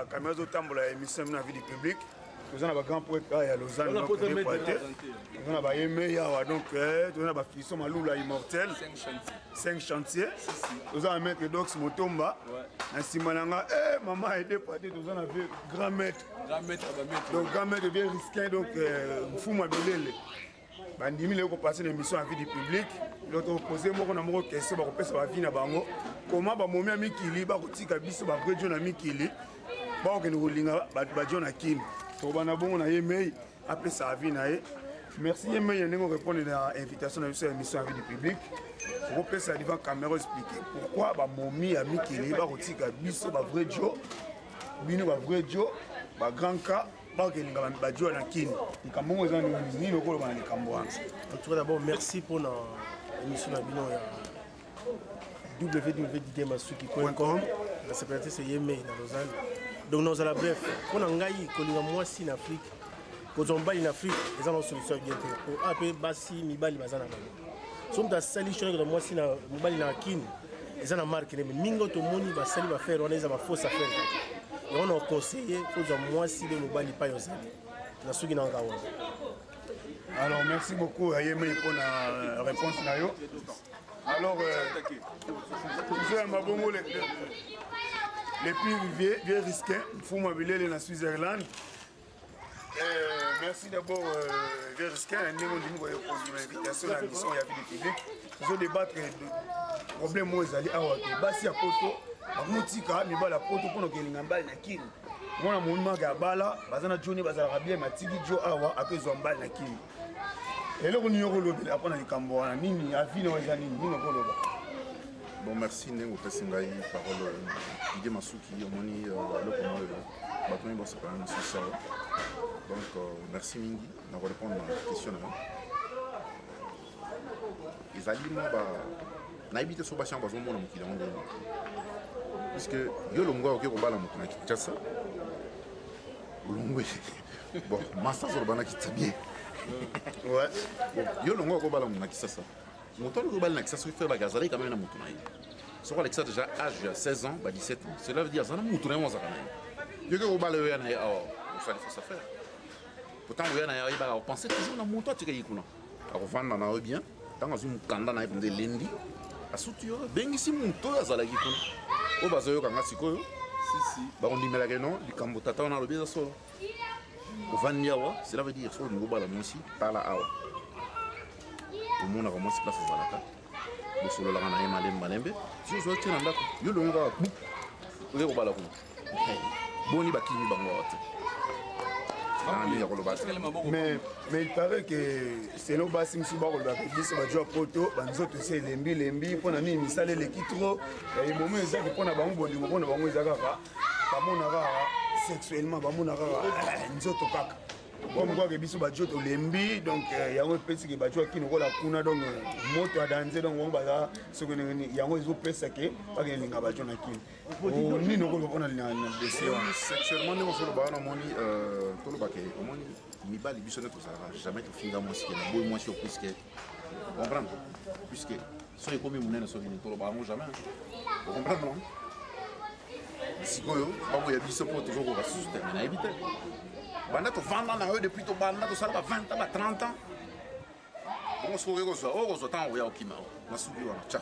Caméra de temps pour la émission de la vie du public. Nous avons un grand poète à Lausanne. Nous avons un meilleur, donc nous avons un fils Maloula immortel. 5 chantiers. Nous avons un maître Dox Motomba. Un Simananga. Maman a aidé pour nous avons un grand maître. Donc grand maître bien risqué, donc Fouma Belele. Bandimi le passer l'émission à vie du public. L'autre posé moi on a mon question ba kopesa ba vie na bango. Comment ba momi amikili ba kotika biso ba vrai John amikili. Ba ko nous linga ba John akini. To bana bongo na yemei après ça vie na ye. Merci yemei ndenge répondre à l'invitation à l'émission à vie du public. Pour passer devant caméra expliquer pourquoi ba momi amikili ba kotika biso ba vrai John. Bino ba vrai John, ba grand cas. Merci pour l'émission www.didemasuki.com. La sécurité c'est Yémé dans Lausanne. Donc nous allons bref. On a un mois en Afrique. Quand on bat en Afrique, les gens ont solution bien. Pour appeler Bassi, Mibali, Bazana. Nous sommes dans cette solution que moi si na Mibali na Kin, les gens ont marqué. Mais Mingo to Moni, Bassi va faire, on est à ma fausse affaire. Et on a conseillé pour moi si les Mobali pas yosali. Alors merci beaucoup à Yémé pour la réponse. Alors les plus vieux risqués, il faut mobiliser la Suisse-Irlande. Merci d'abord vieux risqués, nous avons l'invitation à la mission et à la vie du public. Nous allons débattre de problèmes où ils allaient avoir. Bassi à Poto. Amutika mibala poto kono kelinga mbali na kini mwana monument ga bala bazana Johnny bazala bien matiki jo awa apezo mbali na kini eloko ni yoko lobi apona likambo wana nini afina waza nini ko loba. Bon merci nengo pesinga yi parole Didé Masuki omoni loko mo batoni bossa quand même sur ça. Donc merci mingi na répondre à la question là. Les aliments ba na ibite so ba chamba zo mona mukila ngo. Puisque yo longo oke kobala moto na Kinshasa longo bon massa zo bana kitabie ouais yo longo kobala moto na Kinshasa moto lo kobala na Kinshasa il fait bagazali quand même na moto na ye so ko Alexa déjà âge 16 ans ba 17 ans cela veut dire ça na moto na mo za kana yo ke kobala yo na oh ça il faut ça faire pourtant yo na ya ba penser toujours na moto tika yikuna akuvanda na yo bien tant azu mukanda na ibende lendi asuti yo bengisi moto azalaki kuna o bazoyo kanga sikoyo si bakondimela ke non likambo tata wana lobi eza solo ovandi awa cela veut dire solo ngobala mwasi tala awa omonaka mwasi place ezalaka bosololaka na ye malembe si ozotie na ndako yo longi kaka bu oke kobala kuna boni bakimi bango awa te. Mais il paraît que c'est nos bases qui sont à Poto, c'est lembi, pour la nuit, misale les qui trop, et moment exact pour la banque, pour la banque, sexuellement, nous autres caca. Comme quoi que biso bajo to lembi donc yango pesi ke bajo ki no la kuna donc moto a danser donc on baza ce que yango izo pesa ke pas que linga bajo na ki ni no ko pona na desio sexuellement ne so ba na moni to lo ba ke moni mibali biso ne to ça jamais to finga mo ski na boy mo si puisque comprendre puisque so e comme munene so ni to lo ba mo jamais vous comprendre non sikoyo ba mo ya biso po toujours ko ba suster na éviter banda to vanda na eux depuis to banda to sala 20 ans 30 ans bon so rego so o zo tan o ya okima na subi wana cha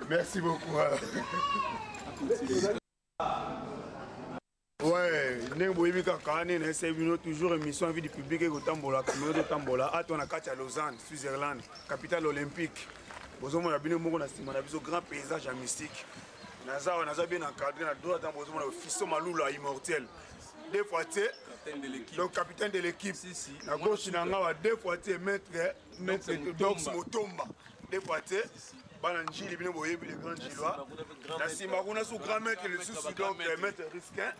merci beaucoup ouais nengo yebika kane na sebino toujours émission vie du public et kotambola caméra de tambola atona kati à Lausanne Suisse-Irlande capitale olympique bozomo na bino moko na sima na biso grand paysage mystique naza bien encadré na droite dans bozomo na Fiso Maloula immortel. Deux fois donc capitaine de l'équipe la gauche n'a deux fois maître Dox Motomba deux fois Bananjili bino boyebi le grand Gilois na simakuna sous grand maître le sous donc maître risquin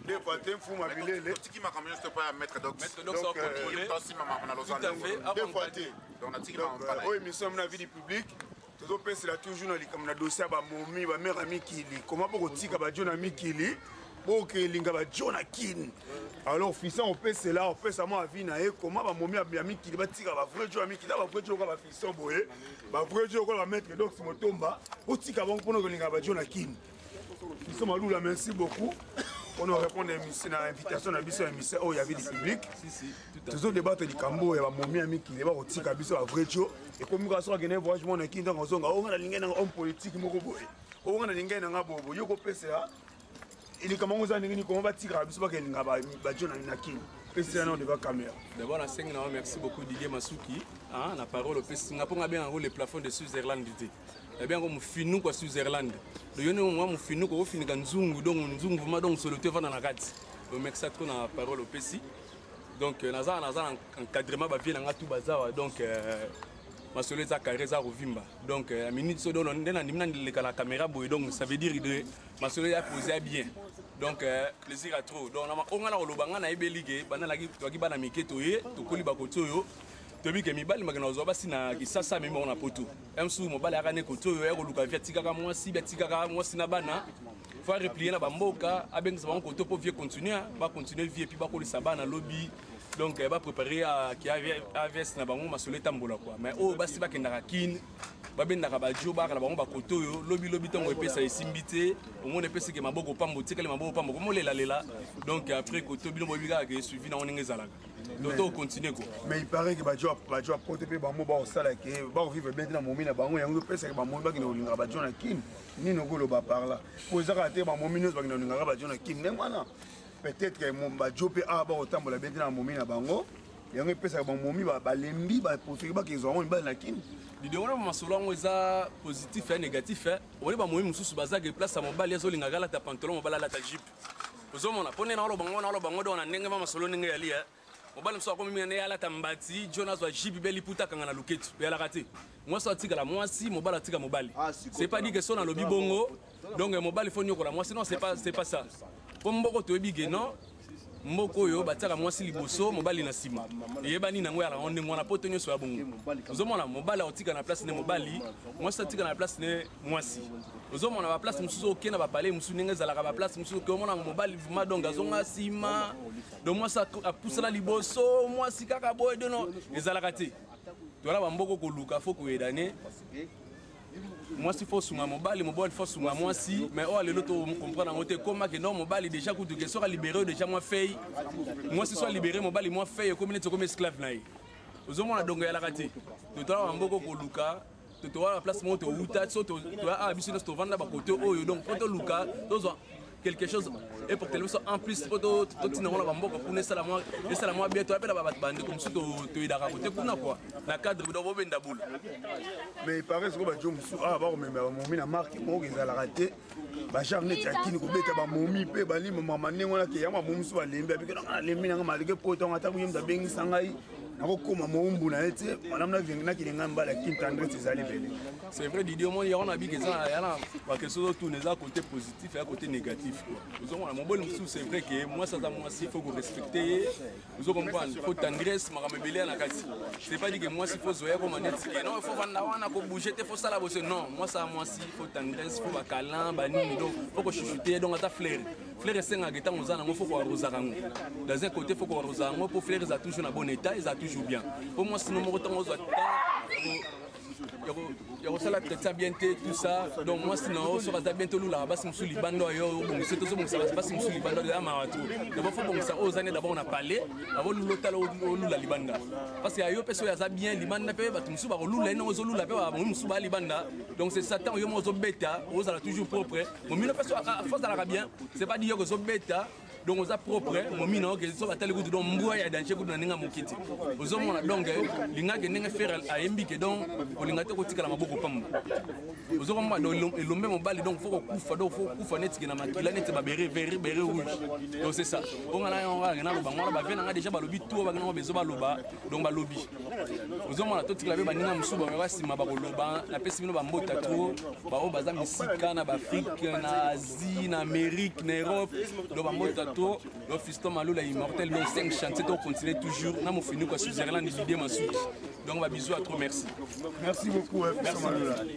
deux fois Fouma Bilele qui m'a quand même juste pas maître Dox donc aussi maman on a Lausanne deux fois donc on a tiki maman pas oui émission na vie du public toujours penser là toujours na dossier ba momi ba mère amikili comment pour tika ba John amikili pour que linga ba John Akin alors fils on peut cela on peut ça moi vie na e comment ba momi amikili ba tika ba vrai John amikili ba vrai John ba fils boye ba vrai John ko ba mettre Dox Motomba o tika bon pour que linga ba John Akin fils Maloula merci beaucoup on a répondu à l'invitation de l'émission émissaire où il y avait du public. Toujours débattre du Cambo et Momi Ami qui est aussi Kabiso à Vrecho. Et comme nous avons gagné un voyage, on a quitté en zone, on a l'ingénieur en politique, on a l'ingénieur en bobo, Yoko PCA. Il est comment vous avez dit qu'on va tirer à Bissou qu'il n'a pas de Nakin. PCA non devant caméra. D'abord, merci beaucoup Didier Masuki. La parole au PCA. On a bien un rôle le plafond de Switzerland. Eh bien, comme finou quoi Switzerland. Le yone moi mon finou ko fini kan zungu donc zungu vraiment donc sur le terrain dans la carte. Donc merci à toi la parole au PC. Donc naza encadrement ba bien nga tout bazar donc ma soleza carreza rovimba. Donc la minute so don ndena ndimna la caméra boy donc ça veut dire de ma soleza poser bien. Donc plaisir à trop. Donc on a la lobanga na ebeligue bana la ki bana miketo ye to koli ba koto tobi ke mibali magana ozo basi na kisasa mimi on a poto emsu mobali akane koto yo eko luka via tikaka mwasi betikaka mwasi na bana faut replier na bamboka abengisa bango koto pour vieux continuer ba continuer vie puis ba kolisa bana lobby donc ba préparer à qui AVS na bango masoleta mbola quoi mais oh basi ba kendaka kin ba bendaka ba jo ba kala bango ba koto yo lobby tango epesa esimbité au monde epesa ke maboko pambo tikale maboko pambo comme lela donc après koto bino bobiga ke suivi na oninga zalaka. Donc continue quoi. Mais il paraît que Badjo a protégé Bambo Baosala qui va vivre bien dans mon mine à Bango, il y a un peu de Bambo qui n'a pas Badjo Nakin, ni nos golo par là. Pour les arrêter, Bambo Minos qui n'a pas Badjo Nakin, peut-être que mon Badjo peut avoir autant pour la bien dans mon mine à Bango, il y a un peu de Bambo Mimi, Balembi, pour faire qu'ils auront une balle Nakin. L'idée on a masolon est positif et négatif. On est pas moi musu baza que place à mon bal les olinga gala ta pantalon mon bal la ta jeep. Aux hommes on a ponné dans le bango dans un nenga masolo nenga yali. Mobali mso akomi mene ala tambati Jonas wa jibi beli puta kanga na luketu be ala raté moi so tika la mwasi mobali tika mobali c'est pas dit que son na lobi bongo donc mobali faut nyoko la mwasi non c'est pas ça pour mboko to bige non mboko yo bataka mwasi liboso mobali na sima yebani na ngoya la onde ngona poto nyo so ya bongo ozomona mobali otika na place ne mobali mwasi tika na place ne mwasi ozomona ba place mususu okena ba palais mususu ninga zalaka ba place mususu ke omona mobali vuma donc azonga sima donc moi ça a poussé la liboso moi si kaka boy de non ezalaka te to la bamboko ko luka faut ko edane moi si faut sunga mobali faut sunga moi si mais oh les autres comprendre en côté comment que non mobali déjà coup de que sera libéré déjà moi fait moi si soit libéré mobali moi fait comme il est comme esclave naï ozomona donc ya la kati to la bamboko ko luka to la place monte au uta so to a biso to vanda ba côté oyo donc poto luka to quelque chose et pour que en plus tout tina on a bamboko pour ça la moi bien to appelle ba bande comme ça to idaka côté kuna quoi na cadre do bobenda boule mais il paraît que ba jom su ah ba même momi na marque mo ki za la raté ba charnet yakini ko beta ba momi pe ba li mama ne ngona ke ya momi su ba lembe bi na lembi na malike poto ngata ku yemda bengi sangai nakokoma moumbu na ete madame na vingi na kilinga mbala kintandre tizali vele. C'est vrai Didier mon on a dit que ça yana ba que so tourner ça côté positif et côté négatif quoi. Nous on a mon bon c'est vrai que moi ça moi il faut respecter vous comprendre faut tendresse makamebele na kati. C'est pas dit que moi il faut zoya comme net non il faut vanda wana ko bouger il faut ça la bosse non moi ça moi il faut tendresse faut ba câlin ba nini donc faut ko chuchoter donc ata fleur fleur senga geta ngozana ngo faut ko arroser kango. Dans un côté faut ko arroser ngo pour fleur ça toujours en bon état ils toujours bien. Pour moi sinon mon temps aux il y a aussi la tête bien tout ça donc moi sinon sur la bientôt là bas sur libando yo bon c'est tout ça bas sur libando de amarato d'abord faut bon ça aux années d'abord on a parlé avant l'hôtel au la libanda parce que yo peso ya ça bien libanda pe ba tumsu ba lula ino zo lula pe ba musu ba libanda donc c'est ça tant yo mo zo beta aux ala toujours propre mon mino peso à force à la bien c'est pas dire que zo beta donc on a propre mon mino que so batale goudou donc mboya ya danger goudou na ninga mokiti ozo mona donc linga ke ninga faire a embi que donc olinga te ko tikala maboko pamba ozo mona donc elombe mobali donc faut kufa donc faut kufa net ki na makila net ba béré rouge donc c'est ça on a na loba ngona ba vena nga déjà ba lobi tout ba ngona bezo ba loba donc ba lobi ozo mona to tikala ba ninga musuba ba sima ba ko loba na pesi bino ba mbota trop ba o baza misika na ba Afrique na Asie na Amérique na Europe donc ba mbota le fiston Malou immortel donc 5 chantiers donc continuer toujours na mo fini quoi Switzerland l'idée Masuki donc ba bisous à trop merci beaucoup merci.